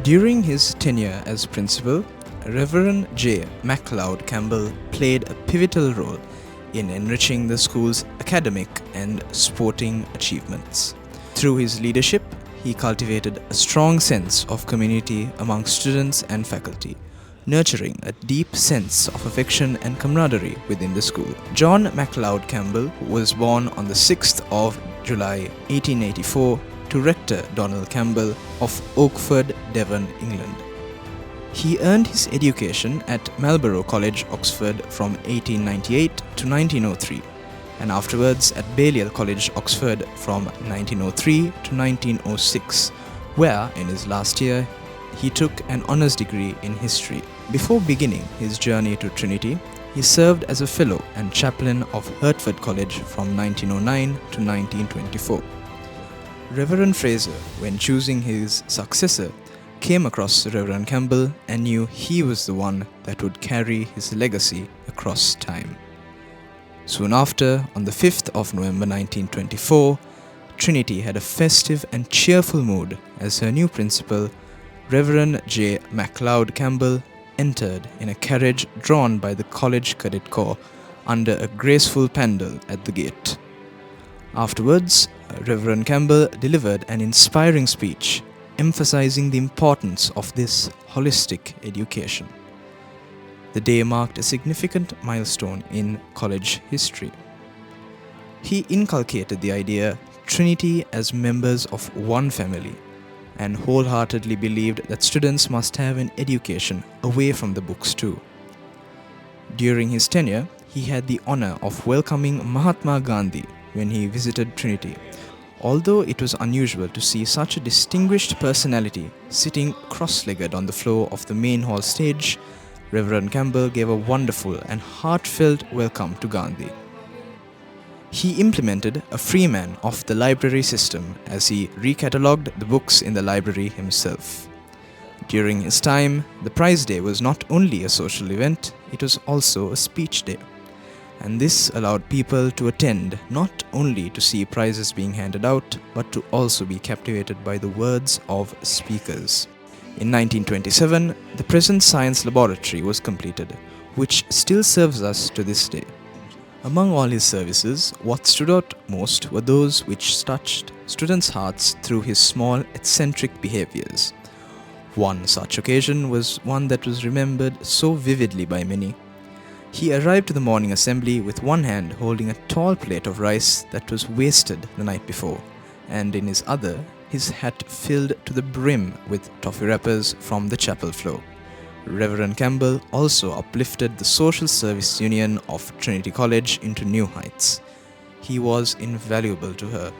During his tenure as principal, Reverend J. McLeod Campbell played a pivotal role in enriching the school's academic and sporting achievements. Through his leadership, he cultivated a strong sense of community among students and faculty, nurturing a deep sense of affection and camaraderie within the school. John McLeod Campbell was born on the 6th of July 1884 to Rector Donald Campbell of Oakford, Devon, England. He earned his education at Marlborough College, Oxford from 1898 to 1903, and afterwards at Balliol College, Oxford from 1903 to 1906, where in his last year he took an honours degree in history. Before beginning his journey to Trinity, he served as a fellow and chaplain of Hertford College from 1909 to 1924. Reverend Fraser, when choosing his successor, came across Reverend Campbell and knew he was the one that would carry his legacy across time. Soon after, on the 5th of November 1924, Trinity had a festive and cheerful mood as her new principal, Reverend J. McLeod Campbell, entered in a carriage drawn by the College Cadet Corps under a graceful pandal at the gate. Afterwards, Reverend Campbell delivered an inspiring speech emphasizing the importance of this holistic education. The day marked a significant milestone in college history. He inculcated the idea Trinity as members of one family and wholeheartedly believed that students must have an education away from the books too. During his tenure, he had the honor of welcoming Mahatma Gandhi when he visited Trinity. Although it was unusual to see such a distinguished personality sitting cross-legged on the floor of the main hall stage, Reverend Campbell gave a wonderful and heartfelt welcome to Gandhi. He implemented a freeman of the library system as he recatalogued the books in the library himself. During his time, the prize day was not only a social event, it was also a speech day. And this allowed people to attend not only to see prizes being handed out, but to also be captivated by the words of speakers. In 1927, the present science laboratory was completed, which still serves us to this day. Among all his services, what stood out most were those which touched students' hearts through his small, eccentric behaviors. One such occasion was one that was remembered so vividly by many. He arrived to the morning assembly with one hand holding a tall plate of rice that was wasted the night before, and in his other, his hat filled to the brim with toffee wrappers from the chapel floor. Reverend Campbell also uplifted the Social Service Union of Trinity College into new heights. He was invaluable to her,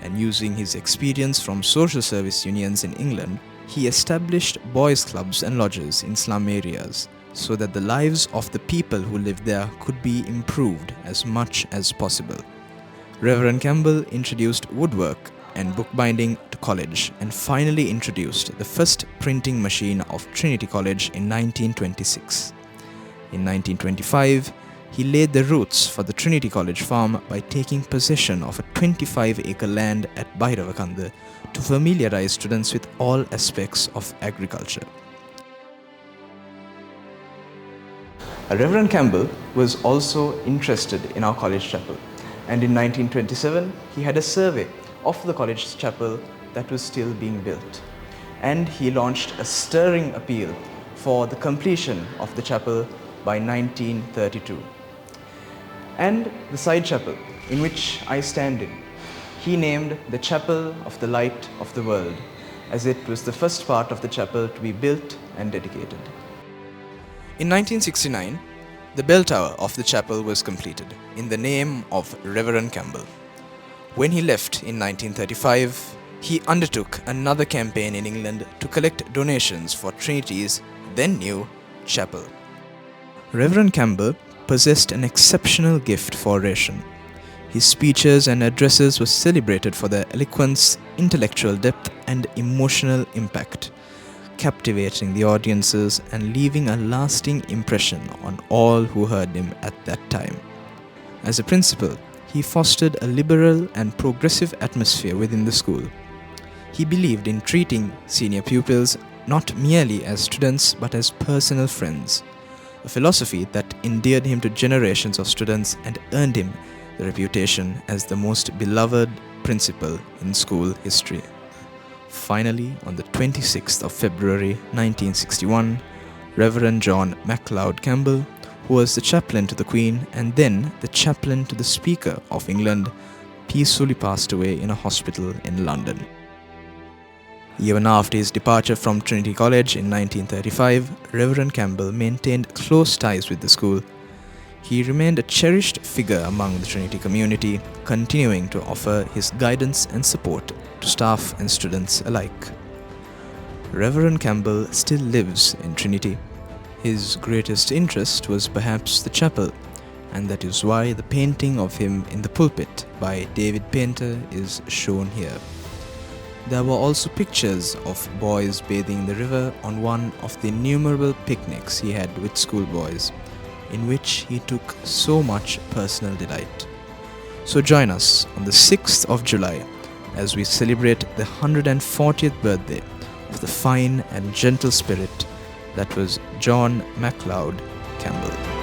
and using his experience from social service unions in England, he established boys' clubs and lodges in slum areas, so that the lives of the people who lived there could be improved as much as possible. Reverend Campbell introduced woodwork and bookbinding to college and finally introduced the first printing machine of Trinity College in 1926. In 1925, he laid the roots for the Trinity College farm by taking possession of a 25-acre land at Bairavakanda to familiarize students with all aspects of agriculture. Reverend Campbell was also interested in our college chapel, and in 1927 he had a survey of the college chapel that was still being built, and he launched a stirring appeal for the completion of the chapel by 1932. And the side chapel in which I stand in, he named the Chapel of the Light of the World, as it was the first part of the chapel to be built and dedicated. In 1969, the bell tower of the chapel was completed in the name of Reverend Campbell. When he left in 1935, he undertook another campaign in England to collect donations for Trinity's then new chapel. Reverend Campbell possessed an exceptional gift for oration. His speeches and addresses were celebrated for their eloquence, intellectual depth, and emotional impact, captivating the audiences and leaving a lasting impression on all who heard him at that time. As a principal, he fostered a liberal and progressive atmosphere within the school. He believed in treating senior pupils not merely as students but as personal friends, a philosophy that endeared him to generations of students and earned him the reputation as the most beloved principal in school history. Finally, on the 26th of February 1961, Reverend John McLeod Campbell, who was the chaplain to the Queen and then the chaplain to the Speaker of England, peacefully passed away in a hospital in London. Even after his departure from Trinity College in 1935, Reverend Campbell maintained close ties with the school. He remained a cherished figure among the Trinity community, continuing to offer his guidance and support to staff and students alike. Reverend Campbell still lives in Trinity. His greatest interest was perhaps the chapel, and that is why the painting of him in the pulpit by David Painter is shown here. There were also pictures of boys bathing in the river on one of the innumerable picnics he had with schoolboys, in which he took so much personal delight. So join us on the 6th of July as we celebrate the 140th birthday of the fine and gentle spirit that was John McLeod Campbell.